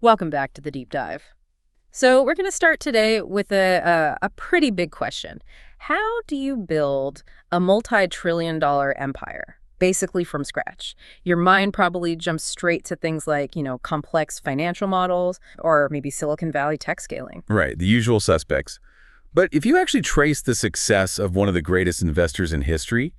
Welcome back to the deep dive. So we're going to start today with a pretty big question. How do you build a multi-trillion-dollar empire, basically from scratch? Your mind probably jumps straight to things like, complex financial models or maybe Silicon Valley tech scaling. Right, the usual suspects. But if you actually trace the success of one of the greatest investors in history,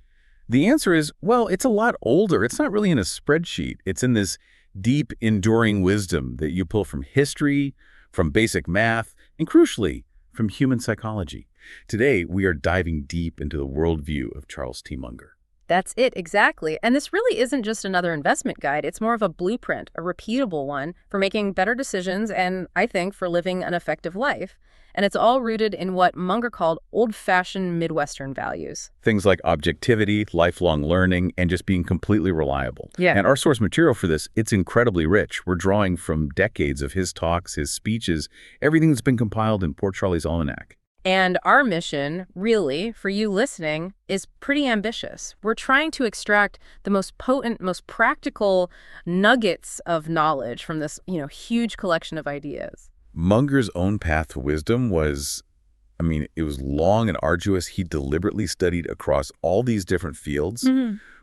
the answer is, well, it's a lot older. It's not really in a spreadsheet. It's in this deep, enduring wisdom that you pull from history, from basic math, and crucially, from human psychology. Today, we are diving deep into the worldview of Charles T. Munger. That's it, exactly. And this really isn't just another investment guide. It's more of a blueprint, a repeatable one for making better decisions and, I think, for living an effective life. And it's all rooted in what Munger called old-fashioned Midwestern values. Things like objectivity, lifelong learning, and just being completely reliable. Yeah. And our source material for this, it's incredibly rich. We're drawing from decades of his talks, his speeches, everything that's been compiled in Poor Charlie's Almanack. And our mission, really, for you listening, is pretty ambitious. We're trying to extract the most potent, most practical nuggets of knowledge from this, huge collection of ideas. Munger's own path to wisdom was, it was long and arduous. He deliberately studied across all these different fields.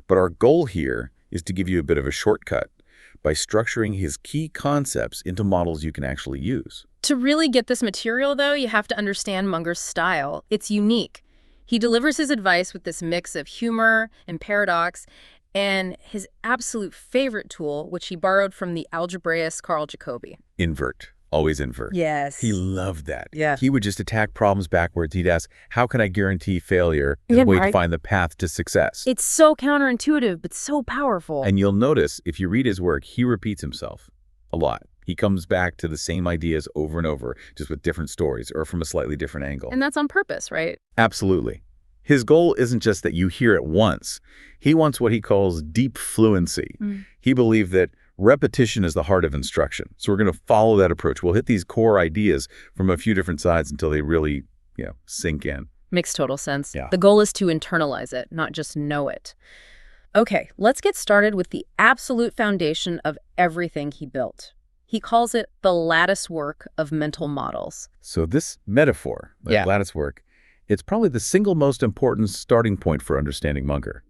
But our goal here is to give you a bit of a shortcut by structuring his key concepts into models you can actually use. To really get this material, though, you have to understand Munger's style. It's unique. He delivers his advice with this mix of humor and paradox, and his absolute favorite tool, which he borrowed from the algebraist Carl Jacobi. Invert. Always invert. Yes. He loved that. Yeah. He would just attack problems backwards. He'd ask, how can I guarantee failure and wait to find the path to success? It's so counterintuitive, but so powerful. And you'll notice, if you read his work, he repeats himself a lot. He comes back to the same ideas over and over, just with different stories or from a slightly different angle. And that's on purpose, right? Absolutely. His goal isn't just that you hear it once. He wants what he calls deep fluency. He believed that repetition is the heart of instruction. So we're going to follow that approach. We'll hit these core ideas from a few different sides until they really, sink in. Makes total sense. Yeah. The goal is to internalize it, not just know it. Okay, let's get started with the absolute foundation of everything he built. He calls it the latticework of mental models. So this metaphor, like latticework, it's probably the single most important starting point for understanding Munger.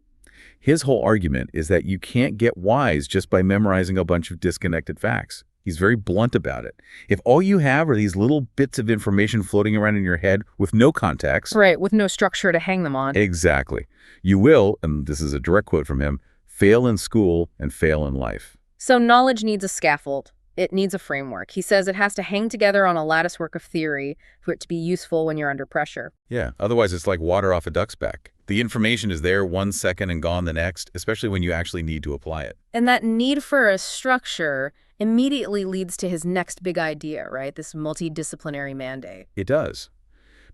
His whole argument is that you can't get wise just by memorizing a bunch of disconnected facts. He's very blunt about it. If all you have are these little bits of information floating around in your head with no context... Right, with no structure to hang them on. Exactly. You will, and this is a direct quote from him, fail in school and fail in life. So knowledge needs a scaffold. It needs a framework. He says it has to hang together on a latticework of theory for it to be useful when you're under pressure. Yeah, otherwise it's like water off a duck's back. The information is there 1 second and gone the next, especially when you actually need to apply it. And that need for a structure immediately leads to his next big idea, right? This multidisciplinary mandate. It does.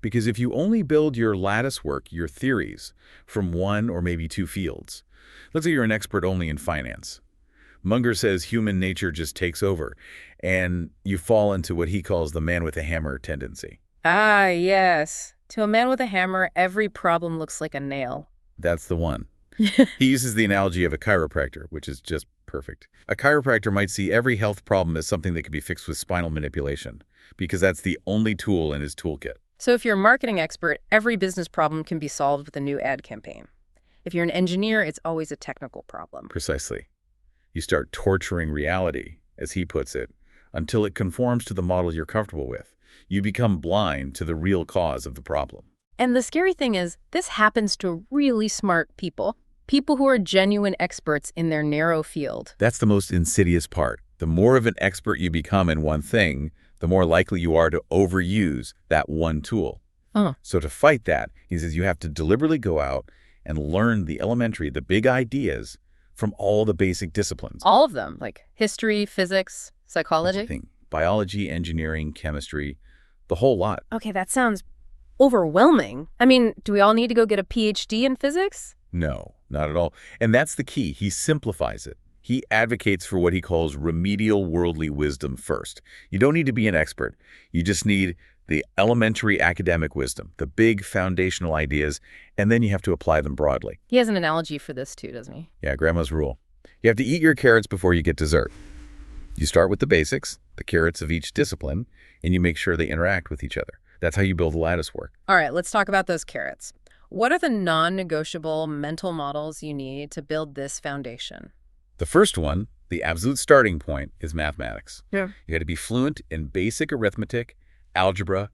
Because if you only build your lattice work, your theories, from one or maybe two fields, let's say you're an expert only in finance. Munger says human nature just takes over, and you fall into what he calls the man with a hammer tendency. Ah, yes. To a man with a hammer, every problem looks like a nail. That's the one. He uses the analogy of a chiropractor, which is just perfect. A chiropractor might see every health problem as something that can be fixed with spinal manipulation, because that's the only tool in his toolkit. So if you're a marketing expert, every business problem can be solved with a new ad campaign. If you're an engineer, it's always a technical problem. Precisely. You start torturing reality, as he puts it, until it conforms to the model you're comfortable with. You become blind to the real cause of the problem. And the scary thing is, this happens to really smart people. People who are genuine experts in their narrow field. That's the most insidious part. The more of an expert you become in one thing, the more likely you are to overuse that one tool. So to fight that, he says you have to deliberately go out and learn the elementary, the big ideas from all the basic disciplines. All of them, like history, physics, psychology? Everything. Biology, engineering, chemistry, the whole lot. Okay, that sounds overwhelming. I mean, do we all need to go get a PhD in physics? No, not at all. And that's the key. He simplifies it. He advocates for what he calls remedial worldly wisdom first. You don't need to be an expert. You just need the elementary academic wisdom, the big foundational ideas, and then you have to apply them broadly. He has an analogy for this too, doesn't he? Yeah, grandma's rule. You have to eat your carrots before you get dessert. You start with the basics, the carrots of each discipline, and you make sure they interact with each other. That's how you build lattice work. All right, let's talk about those carrots. What are the non-negotiable mental models you need to build this foundation? The first one, the absolute starting point, is mathematics. Yeah. You got to be fluent in basic arithmetic, algebra,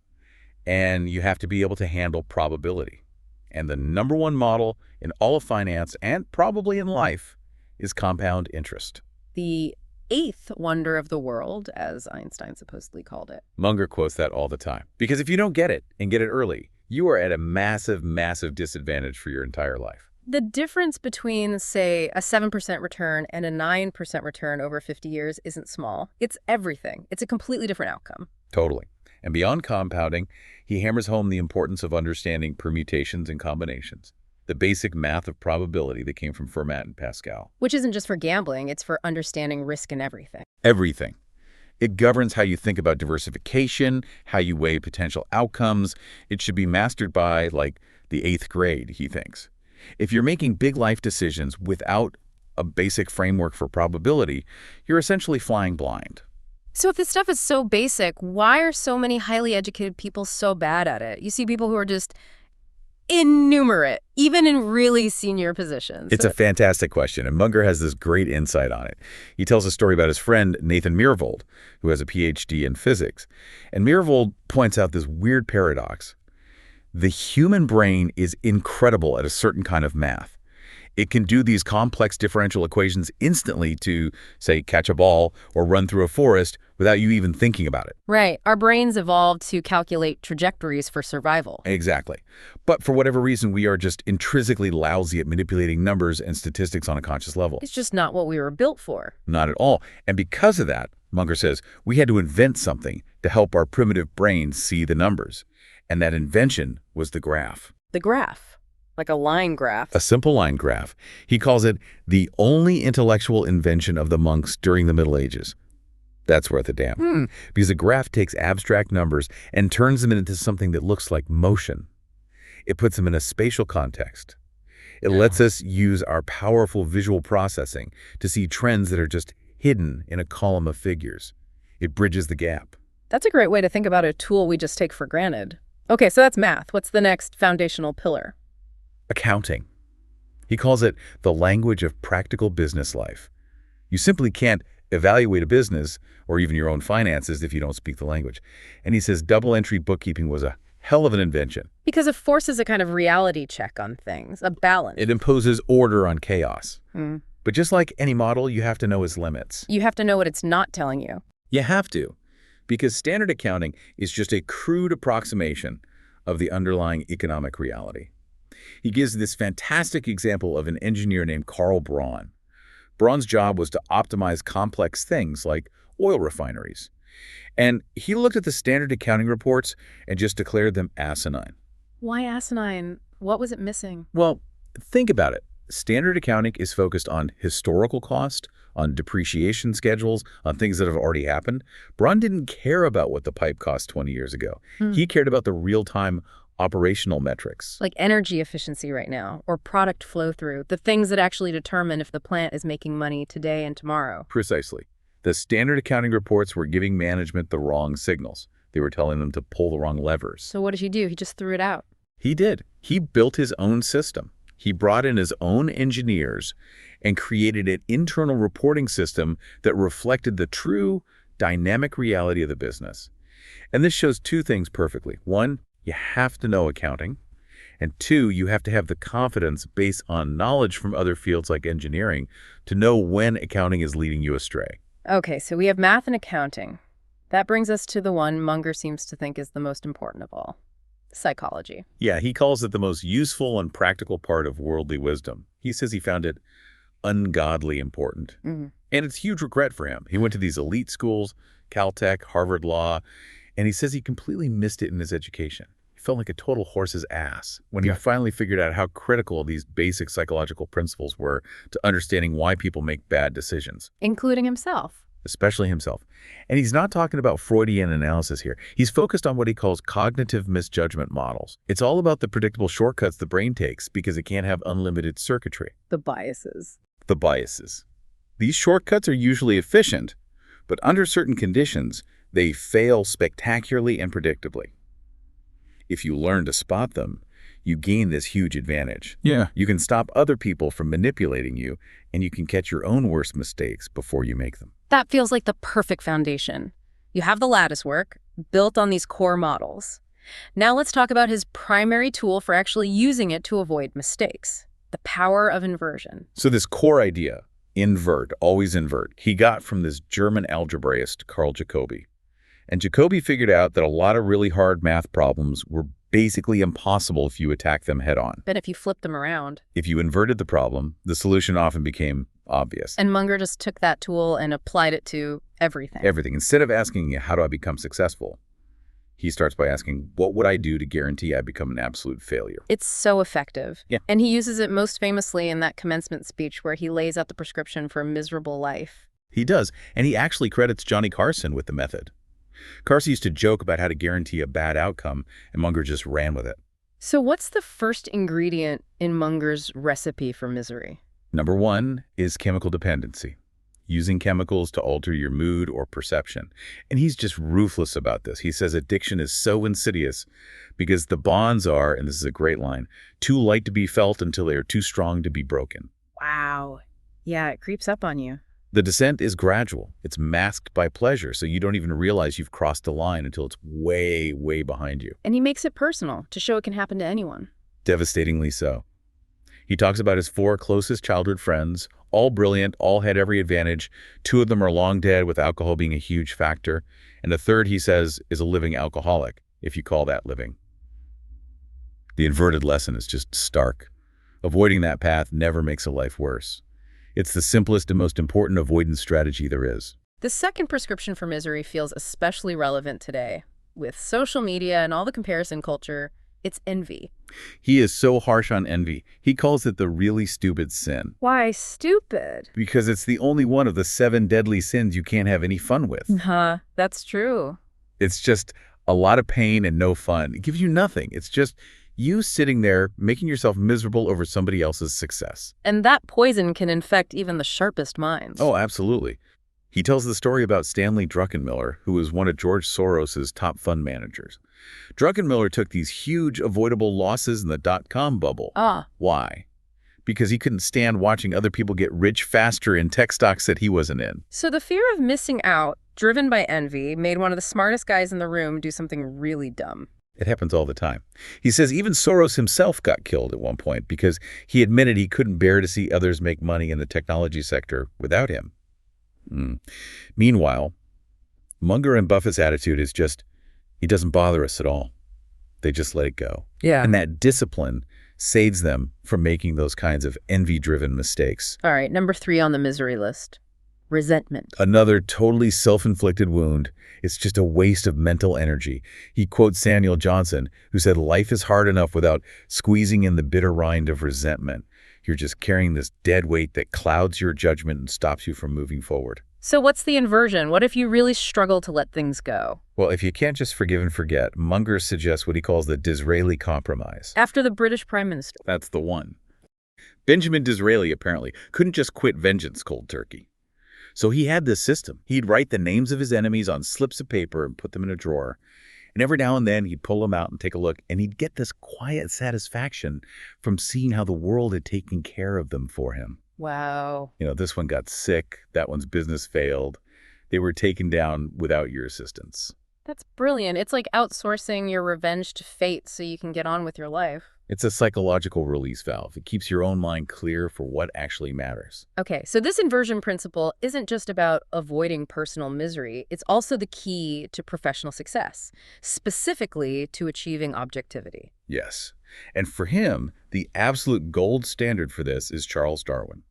and you have to be able to handle probability. And the number one model in all of finance and probably in life is compound interest. The eighth wonder of the world, as Einstein supposedly called it. Munger quotes that all the time. Because if you don't get it and get it early, you are at a massive, massive disadvantage for your entire life. The difference between, say, a 7% return and a 9% return over 50 years isn't small. It's everything. It's a completely different outcome. Totally. And beyond compounding, he hammers home the importance of understanding permutations and combinations, the basic math of probability that came from Fermat and Pascal. Which isn't just for gambling, it's for understanding risk in everything. Everything. It governs how you think about diversification, how you weigh potential outcomes. It should be mastered by, like, the 8th grade, he thinks. If you're making big life decisions without a basic framework for probability, you're essentially flying blind. So if this stuff is so basic, why are so many highly educated people so bad at it? You see people who are just innumerate, even in really senior positions. It's a fantastic question, and Munger has this great insight on it. He tells a story about his friend Nathan Myhrvold, who has a PhD in physics. And Myhrvold points out this weird paradox. The human brain is incredible at a certain kind of math. It can do these complex differential equations instantly to, say, catch a ball or run through a forest without you even thinking about it. Right. Our brains evolved to calculate trajectories for survival. Exactly. But for whatever reason, we are just intrinsically lousy at manipulating numbers and statistics on a conscious level. It's just not what we were built for. Not at all. And because of that, Munger says, we had to invent something to help our primitive brains see the numbers. And that invention was the graph. The graph. Like a line graph. A simple line graph. He calls it the only intellectual invention of the monks during the Middle Ages. That's worth a damn. Because a graph takes abstract numbers and turns them into something that looks like motion. It puts them in a spatial context. It lets us use our powerful visual processing to see trends that are just hidden in a column of figures. It bridges the gap. That's a great way to think about a tool we just take for granted. Okay, so that's math. What's the next foundational pillar? Accounting. He calls it the language of practical business life. You simply can't evaluate a business or even your own finances if you don't speak the language. And he says double-entry bookkeeping was a hell of an invention. Because it forces a kind of reality check on things, a balance. It imposes order on chaos. But just like any model, you have to know its limits. You have to know what it's not telling you. You have to, because standard accounting is just a crude approximation of the underlying economic reality. He gives this fantastic example of an engineer named Carl Braun. Braun's job was to optimize complex things like oil refineries. And he looked at the standard accounting reports and just declared them asinine. Why asinine? What was it missing? Well, think about it. Standard accounting is focused on historical cost, on depreciation schedules, on things that have already happened. Braun didn't care about what the pipe cost 20 years ago. He cared about the real-time operational metrics. Like energy efficiency right now, or product flow through, the things that actually determine if the plant is making money today and tomorrow. Precisely. The standard accounting reports were giving management the wrong signals. They were telling them to pull the wrong levers. So what did he do? He just threw it out. He did. He built his own system. He brought in his own engineers and created an internal reporting system that reflected the true dynamic reality of the business. And this shows two things perfectly. One, you have to know accounting. And two, you have to have the confidence based on knowledge from other fields like engineering to know when accounting is leading you astray. Okay, so we have math and accounting. That brings us to the one Munger seems to think is the most important of all. Psychology. Yeah, he calls it the most useful and practical part of worldly wisdom. He says he found it ungodly important. And it's huge regret for him. He went to these elite schools, Caltech, Harvard Law, and he says he completely missed it in his education. He felt like a total horse's ass when he finally figured out how critical these basic psychological principles were to understanding why people make bad decisions. Including himself. Especially himself. And he's not talking about Freudian analysis here. He's focused on what he calls cognitive misjudgment models. It's all about the predictable shortcuts the brain takes because it can't have unlimited circuitry. The biases. The biases. These shortcuts are usually efficient, But under certain conditions, they fail spectacularly and predictably. If you learn to spot them, you gain this huge advantage. Yeah. You can stop other people from manipulating you, and you can catch your own worst mistakes before you make them. That feels like the perfect foundation. You have the Latticework, built on these core models. Now let's talk about his primary tool for actually using it to avoid mistakes, the power of inversion. So this core idea, invert, always invert, he got from this German algebraist, Carl Jacobi. And Jacobi figured out that a lot of really hard math problems were basically impossible if you attack them head-on. But if you flip them around. If you inverted the problem, the solution often became obvious. And Munger just took that tool and applied it to everything. Everything. Instead of asking, how do I become successful? He starts by asking, what would I do to guarantee I become an absolute failure? It's so effective. Yeah. And he uses it most famously in that commencement speech where he lays out the prescription for a miserable life. He does. And he actually credits Johnny Carson with the method. Carson used to joke about how to guarantee a bad outcome, and Munger just ran with it. So what's the first ingredient in Munger's recipe for misery? Number one is chemical dependency, using chemicals to alter your mood or perception. And he's just ruthless about this. He says addiction is so insidious because the bonds are, and this is a great line, too light to be felt until they are too strong to be broken. Wow. Yeah, it creeps up on you. The descent is gradual. It's masked by pleasure, so you don't even realize you've crossed the line until it's way, way behind you. And he makes it personal to show it can happen to anyone. Devastatingly so. He talks about his 4 closest childhood friends, all brilliant, all had every advantage. 2 of them are long dead, with alcohol being a huge factor. And the third, he says, is a living alcoholic, if you call that living. The inverted lesson is just stark. Avoiding that path never makes a life worse. It's the simplest and most important avoidance strategy there is. The second prescription for misery feels especially relevant today. With social media and all the comparison culture, it's envy. He is so harsh on envy. He calls it the really stupid sin. Why stupid? Because it's the only one of the 7 deadly sins you can't have any fun with. That's true. It's just a lot of pain and no fun. It gives you nothing. It's just you sitting there making yourself miserable over somebody else's success. And that poison can infect even the sharpest minds. Oh, absolutely. He tells the story about Stanley Druckenmiller, who was one of George Soros's top fund managers. Druckenmiller took these huge avoidable losses in the dot-com bubble. Why? Because he couldn't stand watching other people get rich faster in tech stocks that he wasn't in. So the fear of missing out, driven by envy, made one of the smartest guys in the room do something really dumb. It happens all the time. He says even Soros himself got killed at one point because he admitted he couldn't bear to see others make money in the technology sector without him. Meanwhile, Munger and Buffett's attitude is just, it doesn't bother us at all. They just let it go. Yeah. And that discipline saves them from making those kinds of envy-driven mistakes. All right, number 3 on the misery list. Resentment. Another totally self-inflicted wound. It's just a waste of mental energy. He quotes Samuel Johnson, who said, life is hard enough without squeezing in the bitter rind of resentment. You're just carrying this dead weight that clouds your judgment and stops you from moving forward. So what's the inversion? What if you really struggle to let things go? Well, if you can't just forgive and forget, Munger suggests what he calls the Disraeli compromise. After the British Prime Minister. That's the one. Benjamin Disraeli apparently couldn't just quit vengeance cold turkey. So he had this system. He'd write the names of his enemies on slips of paper and put them in a drawer. And every now and then he'd pull them out and take a look, and he'd get this quiet satisfaction from seeing how the world had taken care of them for him. Wow. This one got sick, that one's business failed. They were taken down without your assistance. That's brilliant. It's like outsourcing your revenge to fate so you can get on with your life. It's a psychological release valve. It keeps your own mind clear for what actually matters. Okay, so this inversion principle isn't just about avoiding personal misery. It's also the key to professional success, specifically to achieving objectivity. Yes. And for him, the absolute gold standard for this is Charles Darwin.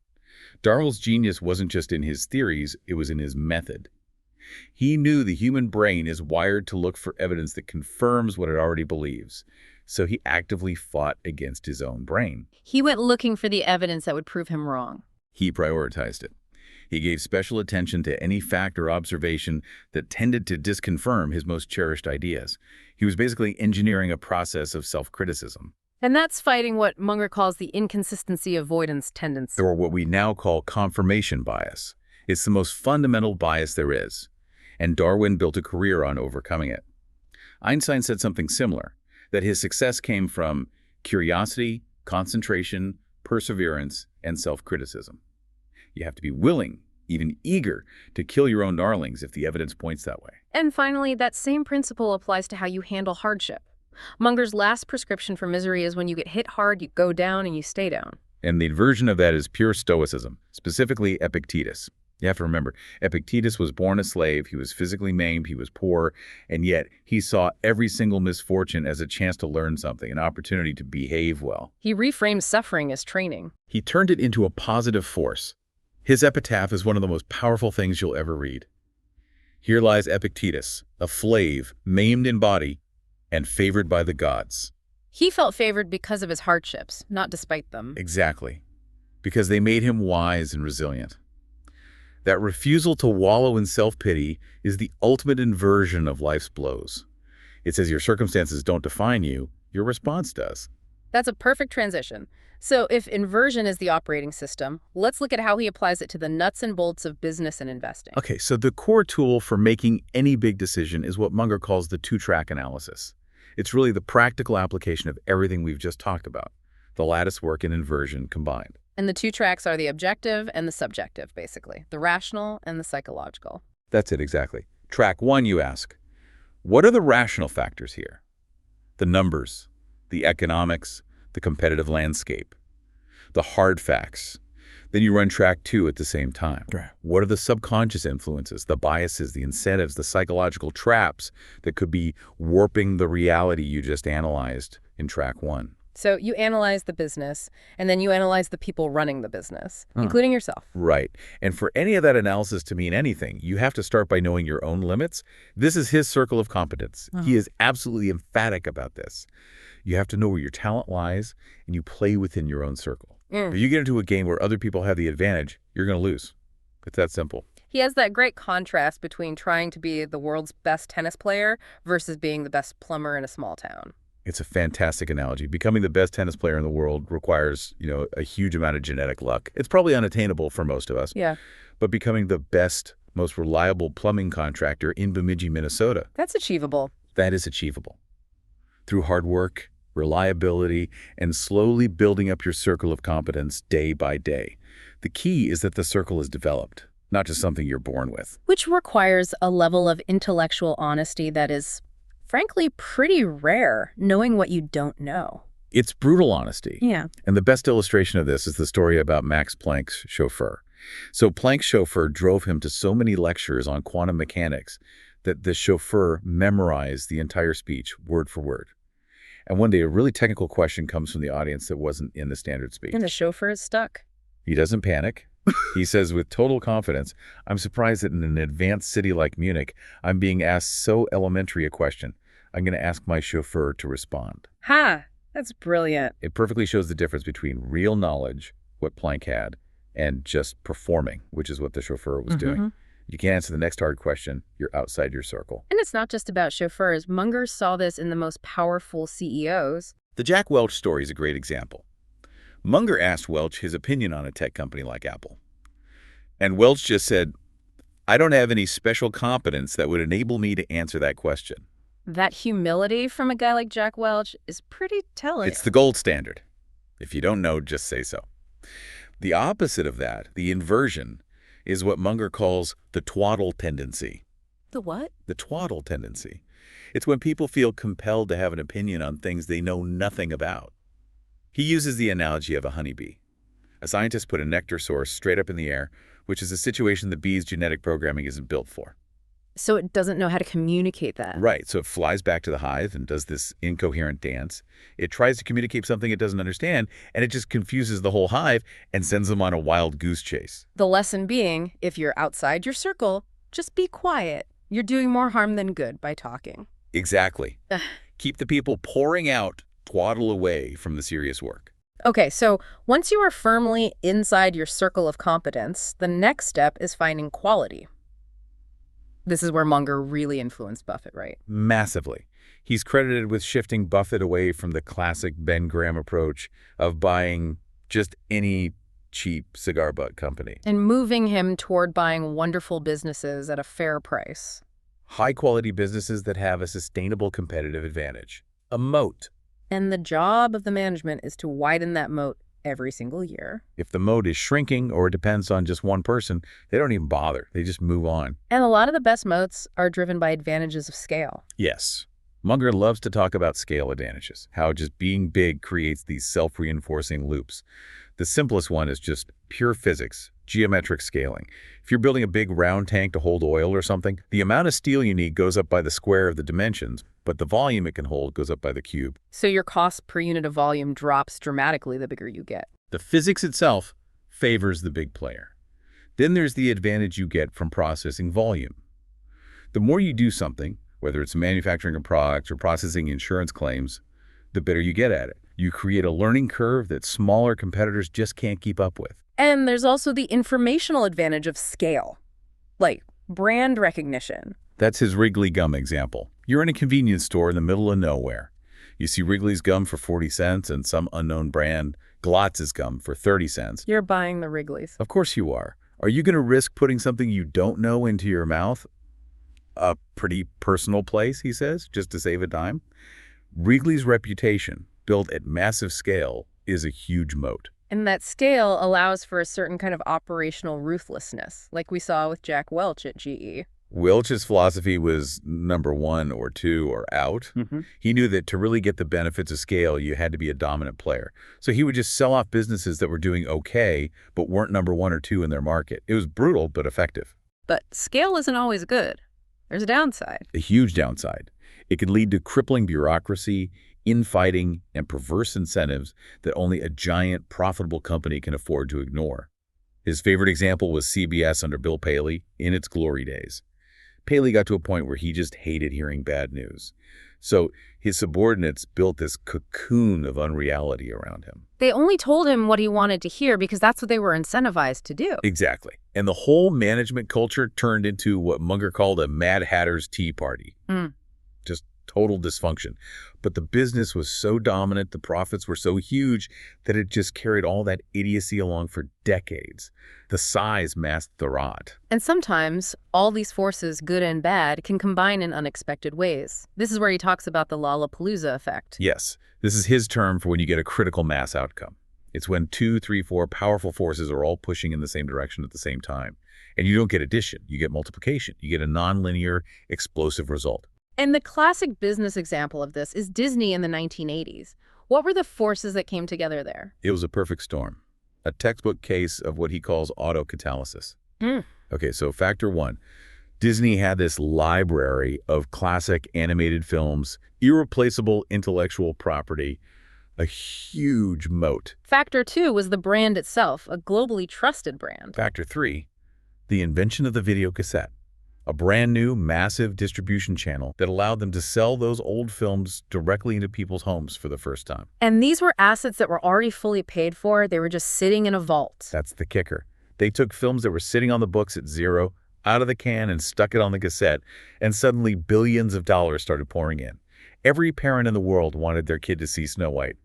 Darwin's genius wasn't just in his theories, it was in his method. He knew the human brain is wired to look for evidence that confirms what it already believes. So he actively fought against his own brain. He went looking for the evidence that would prove him wrong. He prioritized it. He gave special attention to any fact or observation that tended to disconfirm his most cherished ideas. He was basically engineering a process of self-criticism. And that's fighting what Munger calls the inconsistency avoidance tendency. Or what we now call confirmation bias. It's the most fundamental bias there is, and Darwin built a career on overcoming it. Einstein said something similar, that his success came from curiosity, concentration, perseverance, and self-criticism. You have to be willing, even eager, to kill your own darlings if the evidence points that way. And finally, that same principle applies to how you handle hardship. Munger's last prescription for misery is when you get hit hard, you go down and you stay down. And the inversion of that is pure stoicism, specifically Epictetus. You have to remember, Epictetus was born a slave, he was physically maimed, he was poor, and yet he saw every single misfortune as a chance to learn something, an opportunity to behave well. He reframed suffering as training. He turned it into a positive force. His epitaph is one of the most powerful things you'll ever read. Here lies Epictetus, a slave, maimed in body, and favored by the gods. He felt favored because of his hardships, not despite them. Exactly. Because they made him wise and resilient. That refusal to wallow in self-pity is the ultimate inversion of life's blows. It says your circumstances don't define you, your response does. That's a perfect transition. So if inversion is the operating system, let's look at how he applies it to the nuts and bolts of business and investing. Okay, so the core tool for making any big decision is what Munger calls the two-track analysis. It's really the practical application of everything we've just talked about, the latticework and inversion combined. And the two tracks are the objective and the subjective, basically, the rational and the psychological. That's it, exactly. Track 1, you ask, what are the rational factors here? The numbers, the economics, the competitive landscape, the hard facts. Then you run track 2 at the same time. Right. What are the subconscious influences, the biases, the incentives, the psychological traps that could be warping the reality you just analyzed in track 1? So you analyze the business, and then you analyze the people running the business, including yourself. Right. And for any of that analysis to mean anything, you have to start by knowing your own limits. This is his circle of competence. He is absolutely emphatic about this. You have to know where your talent lies, and you play within your own circle. If you get into a game where other people have the advantage, you're going to lose. It's that simple. He has that great contrast between trying to be the world's best tennis player versus being the best plumber in a small town. It's a fantastic analogy. Becoming the best tennis player in the world requires, a huge amount of genetic luck. It's probably unattainable for most of us. Yeah. But becoming the best, most reliable plumbing contractor in Bemidji, Minnesota, That's achievable. that is achievable. Through hard work, reliability, and slowly building up your circle of competence day by day. The key is that the circle is developed, not just something you're born with. Which requires a level of intellectual honesty that is, frankly, pretty rare, knowing what you don't know. It's brutal honesty. Yeah. And the best illustration of this is the story about Max Planck's chauffeur. So Planck's chauffeur drove him to so many lectures on quantum mechanics that the chauffeur memorized the entire speech, word for word. And one day, a really technical question comes from the audience that wasn't in the standard speech. And the chauffeur is stuck. He doesn't panic. He says with total confidence, I'm surprised that in an advanced city like Munich, I'm being asked so elementary a question. I'm going to ask my chauffeur to respond. Ha! That's brilliant. It perfectly shows the difference between real knowledge, what Planck had, and just performing, which is what the chauffeur was doing. You can't answer the next hard question. You're outside your circle. And it's not just about chauffeurs. Munger saw this in the most powerful CEOs. The Jack Welch story is a great example. Munger asked Welch his opinion on a tech company like Apple. And Welch just said, I don't have any special competence that would enable me to answer that question. That humility from a guy like Jack Welch is pretty telling. It's the gold standard. If you don't know, just say so. The opposite of that, the inversion, is what Munger calls the twaddle tendency. The what? The twaddle tendency. It's when people feel compelled to have an opinion on things they know nothing about. He uses the analogy of a honeybee. A scientist put a nectar source straight up in the air, which is a situation the bee's genetic programming isn't built for. So it doesn't know how to communicate that. Right, so it flies back to the hive and does this incoherent dance. It tries to communicate something it doesn't understand, and it just confuses the whole hive and sends them on a wild goose chase. The lesson being, if you're outside your circle, just be quiet. You're doing more harm than good by talking. Exactly. Keep the people pouring out, twaddle away from the serious work. Okay, so once you are firmly inside your circle of competence, the next step is finding quality. This is where Munger really influenced Buffett, right? Massively. He's credited with shifting Buffett away from the classic Ben Graham approach of buying just any cheap cigar butt company. And moving him toward buying wonderful businesses at a fair price. High-quality businesses that have a sustainable competitive advantage. A moat. And the job of the management is to widen that moat every single year. If the moat is shrinking or it depends on just one person, they don't even bother. They just move on. And a lot of the best moats are driven by advantages of scale. Yes. Munger loves to talk about scale advantages, how just being big creates these self-reinforcing loops. The simplest one is just pure physics, geometric scaling. If you're building a big round tank to hold oil or something, the amount of steel you need goes up by the square of the dimensions, but the volume it can hold goes up by the cube. So your cost per unit of volume drops dramatically the bigger you get. The physics itself favors the big player. Then there's the advantage you get from processing volume. The more you do something, whether it's manufacturing a product or processing insurance claims, the better you get at it. You create a learning curve that smaller competitors just can't keep up with. And there's also the informational advantage of scale, like brand recognition. That's his Wrigley gum example. You're in a convenience store in the middle of nowhere. You see Wrigley's gum for 40 cents and some unknown brand, Glotz's gum, for 30 cents. You're buying the Wrigley's. Of course you are. Are you going to risk putting something you don't know into your mouth? A pretty personal place, he says, just to save a dime. Wrigley's reputation, built at massive scale, is a huge moat. And that scale allows for a certain kind of operational ruthlessness, like we saw with Jack Welch at GE. Welch's philosophy was number 1 or 2 or out. He knew that to really get the benefits of scale, you had to be a dominant player. So he would just sell off businesses that were doing okay, but weren't number 1 or 2 in their market. It was brutal, but effective. But scale isn't always good. There's a downside. A huge downside. It can lead to crippling bureaucracy, infighting, and perverse incentives that only a giant, profitable company can afford to ignore. His favorite example was CBS under Bill Paley in its glory days. Paley got to a point where he just hated hearing bad news. So his subordinates built this cocoon of unreality around him. They only told him what he wanted to hear because that's what they were incentivized to do. Exactly. And the whole management culture turned into what Munger called a Mad Hatter's Tea Party. Just total dysfunction. But the business was so dominant, the profits were so huge, that it just carried all that idiocy along for decades. The size masked the rot. And sometimes, all these forces, good and bad, can combine in unexpected ways. This is where he talks about the Lollapalooza effect. Yes, this is his term for when you get a critical mass outcome. It's when 2, 3, 4 powerful forces are all pushing in the same direction at the same time. And you don't get addition, you get multiplication. You get a nonlinear, explosive result. And the classic business example of this is Disney in the 1980s. What were the forces that came together there? It was a perfect storm. A textbook case of what he calls autocatalysis. Okay, so factor 1. Disney had this library of classic animated films, irreplaceable intellectual property, a huge moat. Factor 2 was the brand itself, a globally trusted brand. Factor 3, the invention of the video cassette. A brand new, massive distribution channel that allowed them to sell those old films directly into people's homes for the first time. And these were assets that were already fully paid for. They were just sitting in a vault. That's the kicker. They took films that were sitting on the books at zero, out of the can, and stuck it on the cassette, and suddenly billions of dollars started pouring in. Every parent in the world wanted their kid to see Snow White.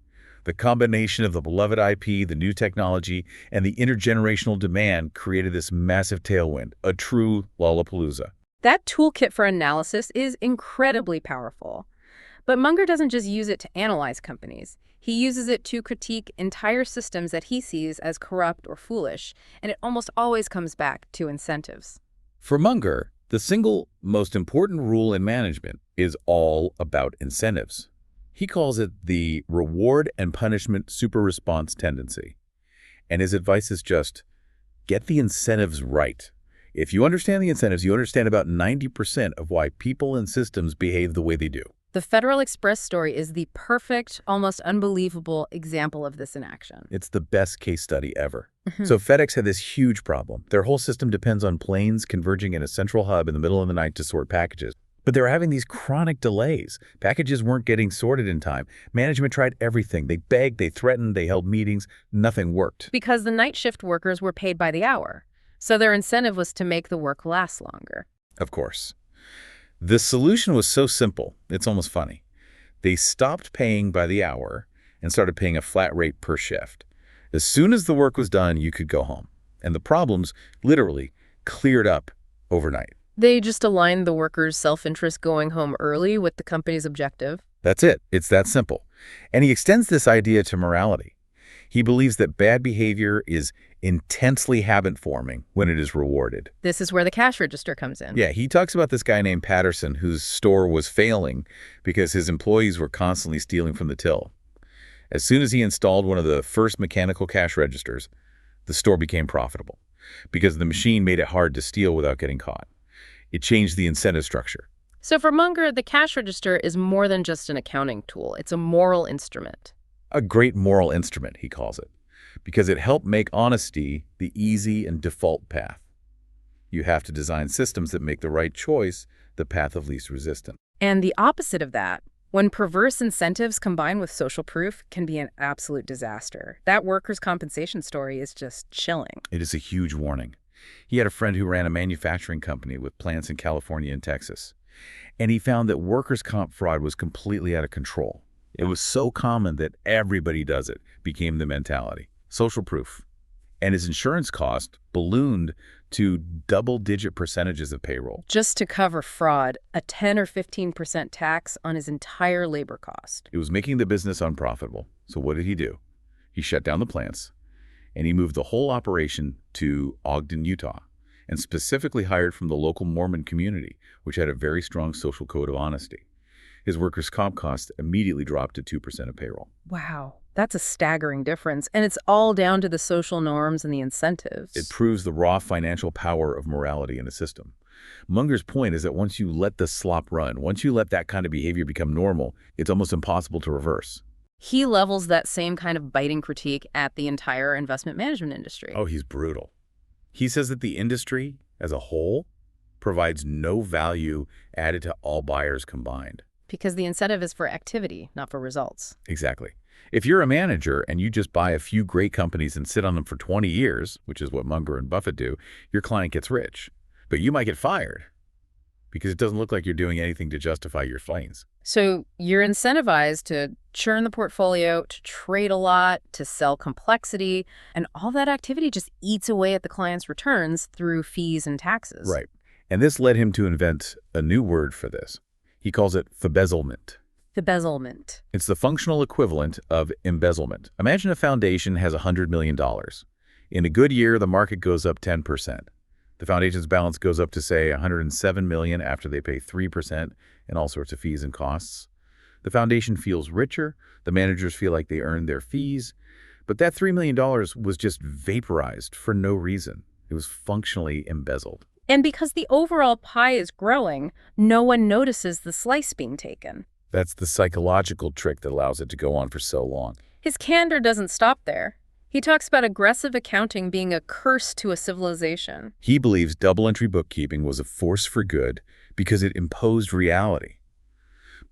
The combination of the beloved IP, the new technology, and the intergenerational demand created this massive tailwind, a true Lollapalooza. That toolkit for analysis is incredibly powerful. But Munger doesn't just use it to analyze companies. He uses it to critique entire systems that he sees as corrupt or foolish, and it almost always comes back to incentives. For Munger, the single most important rule in management is all about incentives. He calls it the reward and punishment super-response tendency. And his advice is just, get the incentives right. If you understand the incentives, you understand about 90% of why people and systems behave the way they do. The Federal Express story is the perfect, almost unbelievable example of this in action. It's the best case study ever. So FedEx had this huge problem. Their whole system depends on planes converging in a central hub in the middle of the night to sort packages. But they were having these chronic delays. Packages weren't getting sorted in time. Management tried everything. They begged, they threatened, they held meetings. Nothing worked. Because the night shift workers were paid by the hour. So their incentive was to make the work last longer. Of course. The solution was so simple, it's almost funny. They stopped paying by the hour and started paying a flat rate per shift. As soon as the work was done, you could go home. And the problems literally cleared up overnight. They just aligned the workers' self-interest going home early with the company's objective. That's it. It's that simple. And he extends this idea to morality. He believes that bad behavior is intensely habit-forming when it is rewarded. This is where the cash register comes in. Yeah, he talks about this guy named Patterson whose store was failing because his employees were constantly stealing from the till. As soon as he installed one of the first mechanical cash registers, the store became profitable because the machine made it hard to steal without getting caught. It changed the incentive structure. So for Munger, the cash register is more than just an accounting tool. It's a moral instrument. A great moral instrument, he calls it, because it helped make honesty the easy and default path. You have to design systems that make the right choice the path of least resistance. And the opposite of that, when perverse incentives combine with social proof, can be an absolute disaster. That workers' compensation story is just chilling. It is a huge warning. He had a friend who ran a manufacturing company with plants in California and Texas, and he found that workers' comp fraud was completely out of control. It was so common that everybody does it became the mentality. Social proof. And his insurance cost ballooned to double-digit percentages of payroll. Just to cover fraud, a 10 or 15% tax on his entire labor cost. It was making the business unprofitable. So what did he do? He shut down the plants, and he moved the whole operation to Ogden, Utah, and specifically hired from the local Mormon community, which had a very strong social code of honesty. His workers' comp costs immediately dropped to 2% of payroll. Wow, that's a staggering difference. And it's all down to the social norms and the incentives. It proves the raw financial power of morality in a system. Munger's point is that once you let the slop run, once you let that kind of behavior become normal, it's almost impossible to reverse. He levels that same kind of biting critique at the entire investment management industry. Oh, he's brutal. He says that the industry as a whole provides no value added to all buyers combined. Because the incentive is for activity, not for results. Exactly. If you're a manager and you just buy a few great companies and sit on them for 20 years, which is what Munger and Buffett do, your client gets rich. But you might get fired because it doesn't look like you're doing anything to justify your fines. So you're incentivized to churn the portfolio, to trade a lot, to sell complexity, and all that activity just eats away at the client's returns through fees and taxes. Right. And this led him to invent a new word for this. He calls it embezzlement. Embezzlement. It's the functional equivalent of embezzlement. Imagine a foundation has $100 million. In a good year, the market goes up 10%. The foundation's balance goes up to, say, $107 million after they pay 3% and all sorts of fees and costs. The foundation feels richer. The managers feel like they earned their fees. But that $3 million was just vaporized for no reason. It was functionally embezzled. And because the overall pie is growing, no one notices the slice being taken. That's the psychological trick that allows it to go on for so long. His candor doesn't stop there. He talks about aggressive accounting being a curse to a civilization. He believes double-entry bookkeeping was a force for good because it imposed reality.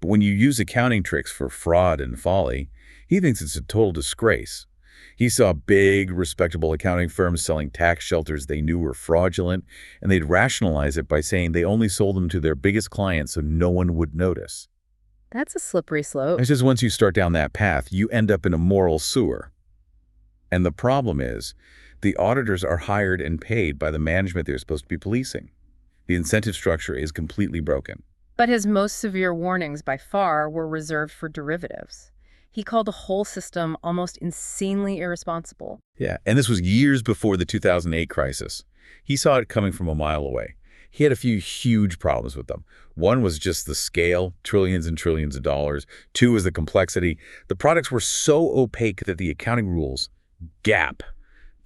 But when you use accounting tricks for fraud and folly, he thinks it's a total disgrace. He saw big, respectable accounting firms selling tax shelters they knew were fraudulent, and they'd rationalize it by saying they only sold them to their biggest clients so no one would notice. That's a slippery slope. It's just once you start down that path, you end up in a moral sewer. And the problem is, the auditors are hired and paid by the management they're supposed to be policing. The incentive structure is completely broken. But his most severe warnings by far were reserved for derivatives. He called the whole system almost insanely irresponsible. Yeah, and this was years before the 2008 crisis. He saw it coming from a mile away. He had a few huge problems with them. One was just the scale, trillions and trillions of dollars. Two was the complexity. The products were so opaque that the accounting rules, GAAP,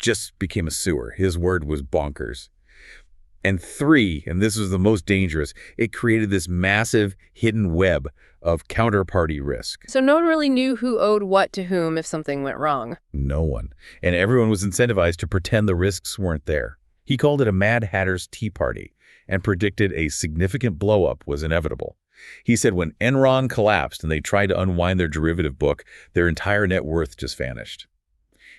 just became a sewer. His word was bonkers. And three, and this was the most dangerous, it created this massive hidden web of counterparty risk. So no one really knew who owed what to whom if something went wrong. No one. And everyone was incentivized to pretend the risks weren't there. He called it a Mad Hatter's Tea Party and predicted a significant blow-up was inevitable. He said when Enron collapsed and they tried to unwind their derivative book, their entire net worth just vanished.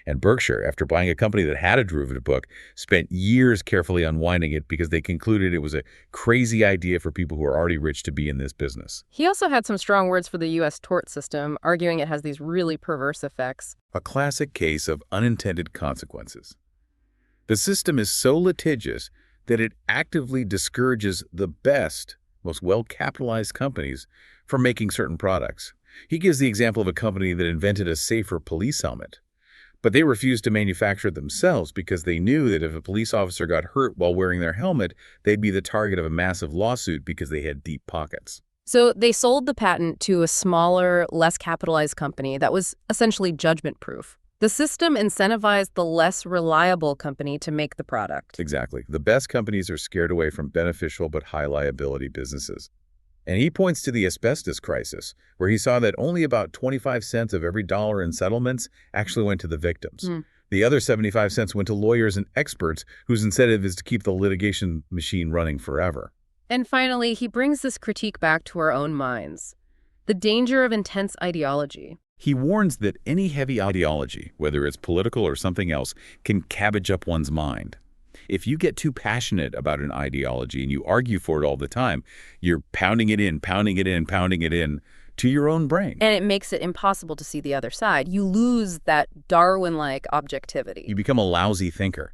And Berkshire, after buying a company that had a derivative book, spent years carefully unwinding it because they concluded it was a crazy idea for people who are already rich to be in this business. He also had some strong words for the U.S. tort system, arguing it has these really perverse effects. A classic case of unintended consequences. The system is so litigious that it actively discourages the best, most well-capitalized companies from making certain products. He gives the example of a company that invented a safer police helmet. But they refused to manufacture it themselves because they knew that if a police officer got hurt while wearing their helmet, they'd be the target of a massive lawsuit because they had deep pockets. So they sold the patent to a smaller, less capitalized company that was essentially judgment-proof. The system incentivized the less reliable company to make the product. Exactly. The best companies are scared away from beneficial but high-liability businesses. And he points to the asbestos crisis, where he saw that only about 25 cents of every dollar in settlements actually went to the victims. The other 75 cents went to lawyers and experts whose incentive is to keep the litigation machine running forever. And finally, he brings this critique back to our own minds. The danger of intense ideology. He warns that any heavy ideology, whether it's political or something else, can cabbage up one's mind. If you get too passionate about an ideology and you argue for it all the time, you're pounding it in, pounding it in, pounding it in to your own brain. And it makes it impossible to see the other side. You lose that Darwin-like objectivity. You become a lousy thinker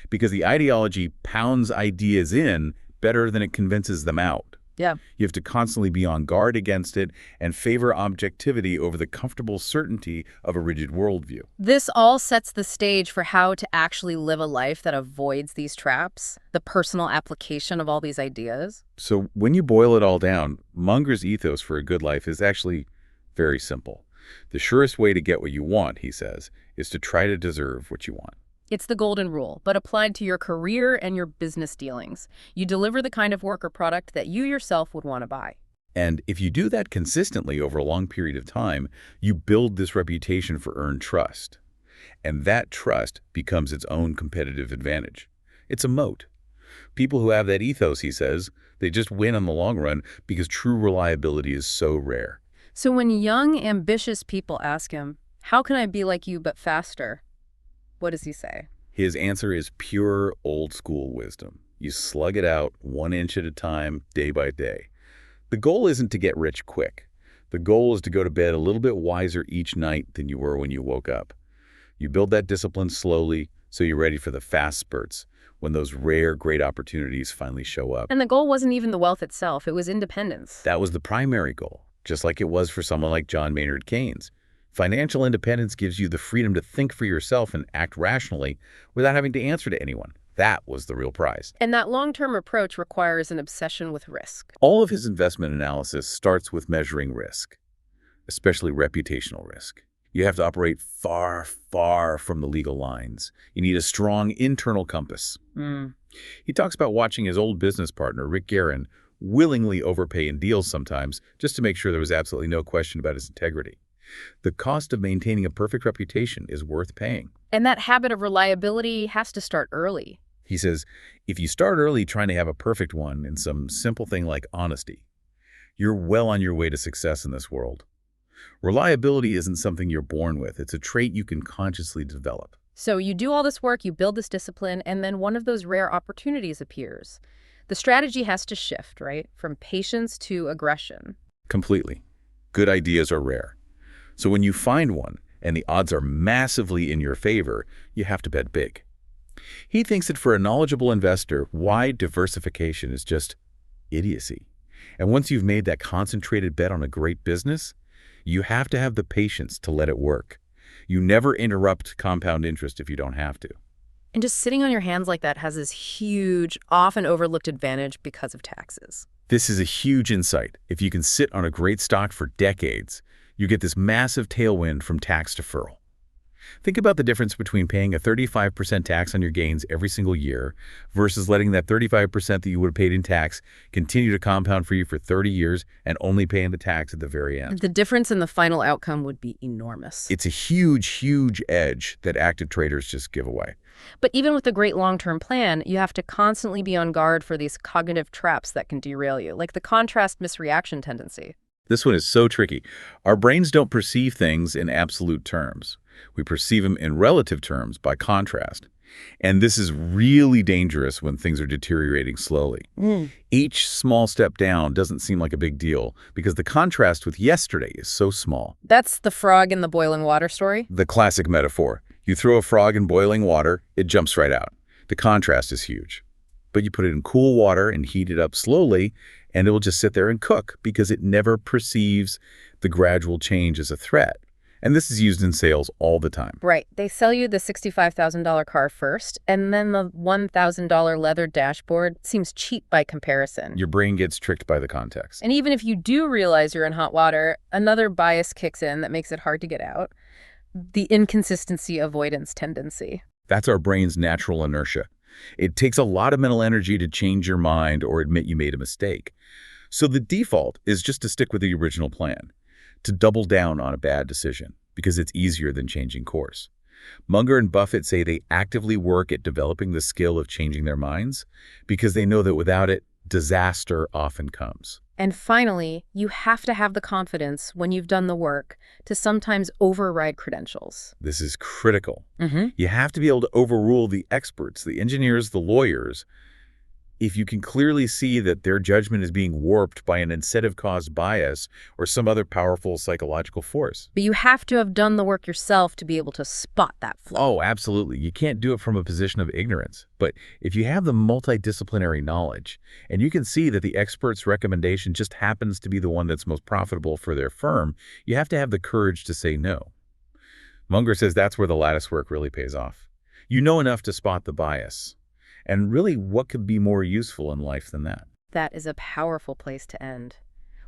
because the ideology pounds ideas in better than it convinces them out. Yeah. You have to constantly be on guard against it and favor objectivity over the comfortable certainty of a rigid worldview. This all sets the stage for how to actually live a life that avoids these traps, the personal application of all these ideas. So when you boil it all down, Munger's ethos for a good life is actually very simple. The surest way to get what you want, he says, is to try to deserve what you want. It's the golden rule, but applied to your career and your business dealings. You deliver the kind of work or product that you yourself would want to buy. And if you do that consistently over a long period of time, you build this reputation for earned trust. And that trust becomes its own competitive advantage. It's a moat. People who have that ethos, he says, they just win on the long run because true reliability is so rare. So when young, ambitious people ask him, how can I be like you but faster? What does he say? His answer is pure old-school wisdom. You slug it out 1 inch at a time, day by day. The goal isn't to get rich quick. The goal is to go to bed a little bit wiser each night than you were when you woke up. You build that discipline slowly so you're ready for the fast spurts, when those rare, great opportunities finally show up. And the goal wasn't even the wealth itself. It was independence. That was the primary goal, just like it was for someone like John Maynard Keynes. Financial independence gives you the freedom to think for yourself and act rationally without having to answer to anyone. That was the real prize. And that long-term approach requires an obsession with risk. All of his investment analysis starts with measuring risk, especially reputational risk. You have to operate far, far from the legal lines. You need a strong internal compass. He talks about watching his old business partner, Rick Guerin, willingly overpay in deals sometimes just to make sure there was absolutely no question about his integrity. The cost of maintaining a perfect reputation is worth paying. And that habit of reliability has to start early. He says, if you start early trying to have a perfect one in some simple thing like honesty, you're well on your way to success in this world. Reliability isn't something you're born with. It's a trait you can consciously develop. So you do all this work, you build this discipline, and then one of those rare opportunities appears. The strategy has to shift, right? From patience to aggression. Completely. Good ideas are rare. So when you find one, and the odds are massively in your favor, you have to bet big. He thinks that for a knowledgeable investor, wide diversification is just idiocy. And once you've made that concentrated bet on a great business, you have to have the patience to let it work. You never interrupt compound interest if you don't have to. And just sitting on your hands like that has this huge, often overlooked advantage because of taxes. This is a huge insight. If you can sit on a great stock for decades, you get this massive tailwind from tax deferral. Think about the difference between paying a 35% tax on your gains every single year versus letting that 35% that you would have paid in tax continue to compound for you for 30 years and only paying the tax at the very end. The difference in the final outcome would be enormous. It's a huge, huge edge that active traders just give away. But even with a great long-term plan, you have to constantly be on guard for these cognitive traps that can derail you, like the contrast misreaction tendency. This one is so tricky. Our brains don't perceive things in absolute terms. We perceive them in relative terms by contrast. And this is really dangerous when things are deteriorating slowly. Each small step down doesn't seem like a big deal because the contrast with yesterday is so small. That's the frog in the boiling water story? The classic metaphor. You throw a frog in boiling water, it jumps right out. The contrast is huge. But you put it in cool water and heat it up slowly, and it will just sit there and cook because it never perceives the gradual change as a threat. And this is used in sales all the time. Right. They sell you the $65,000 car first, and then the $1,000 leather dashboard seems cheap by comparison. Your brain gets tricked by the context. And even if you do realize you're in hot water, another bias kicks in that makes it hard to get out. The inconsistency avoidance tendency. That's our brain's natural inertia. It takes a lot of mental energy to change your mind or admit you made a mistake. So the default is just to stick with the original plan, to double down on a bad decision, because it's easier than changing course. Munger and Buffett say they actively work at developing the skill of changing their minds because they know that without it, disaster often comes. And finally, you have to have the confidence when you've done the work to sometimes override credentials. This is critical. You have to be able to overrule the experts, the engineers, the lawyers, if you can clearly see that their judgment is being warped by an incentive-caused bias or some other powerful psychological force. But you have to have done the work yourself to be able to spot that flaw. Oh, absolutely. You can't do it from a position of ignorance. But if you have the multidisciplinary knowledge and you can see that the expert's recommendation just happens to be the one that's most profitable for their firm, you have to have the courage to say no. Munger says that's where the lattice work really pays off. You know enough to spot the bias. And really, what could be more useful in life than that? That is a powerful place to end.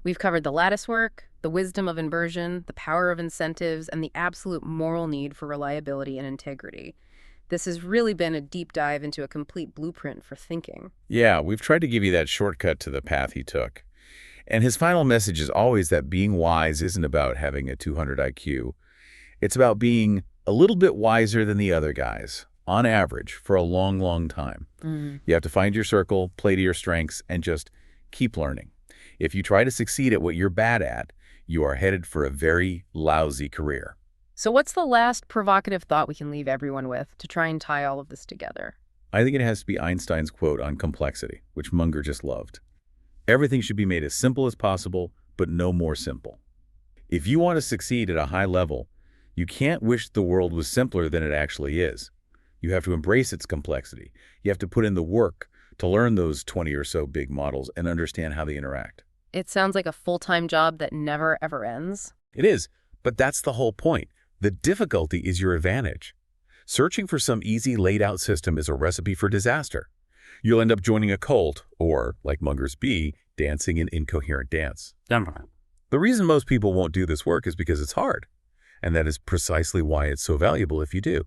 We've covered the lattice work, the wisdom of inversion, the power of incentives, and the absolute moral need for reliability and integrity. This has really been a deep dive into a complete blueprint for thinking. Yeah, we've tried to give you that shortcut to the path he took. And his final message is always that being wise isn't about having a 200 IQ. It's about being a little bit wiser than the other guys, on average, for a long, long time. You have to find your circle, play to your strengths, and just keep learning. If you try to succeed at what you're bad at, you are headed for a very lousy career. So what's the last provocative thought we can leave everyone with to try and tie all of this together? I think it has to be Einstein's quote on complexity, which Munger just loved. Everything should be made as simple as possible, but no more simple. If you want to succeed at a high level, you can't wish the world was simpler than it actually is. You have to embrace its complexity. You have to put in the work to learn those 20 or so big models and understand how they interact. It sounds like a full-time job that never, ever ends. It is, but that's the whole point. The difficulty is your advantage. Searching for some easy laid-out system is a recipe for disaster. You'll end up joining a cult or, like Munger's bee, dancing an incoherent dance. The reason most people won't do this work is because it's hard. And that is precisely why it's so valuable if you do.